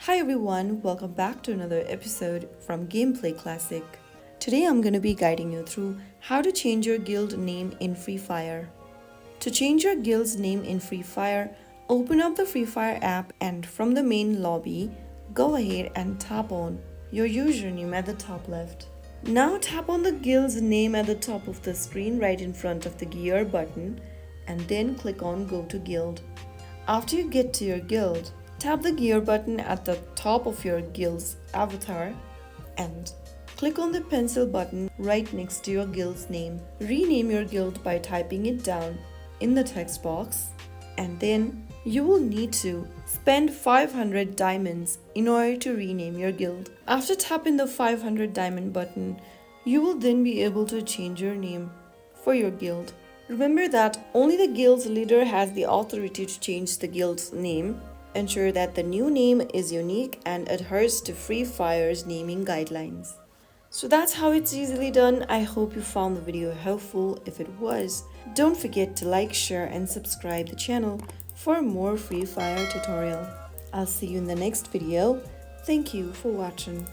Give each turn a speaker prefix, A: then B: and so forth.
A: Hi everyone, welcome back to another episode from Gameplay Classic. Today I'm going to be guiding you through how to change your guild name in Free Fire. To change your guild's name in Free Fire, open up the Free Fire app and from the main lobby, go ahead and tap on your username at the top left. Now tap on the guild's name at the top of the screen right in front of the gear button and then click on Go to Guild. After you get to your guild, tap the gear button at the top of your guild's avatar and click on the pencil button right next to your guild's name. Rename your guild by typing it down in the text box, and then you will need to spend 500 diamonds in order to rename your guild. After tapping the 500 diamond button, you will then be able to change your name for your guild. Remember that only the guild's leader has the authority to change the guild's name. Ensure that the new name is unique and adheres to Free Fire's naming guidelines. So that's how it's easily done. I hope you found the video helpful. If it was, don't forget to like, share and subscribe the channel for more Free Fire tutorial. I'll see you in the next video. Thank you for watching.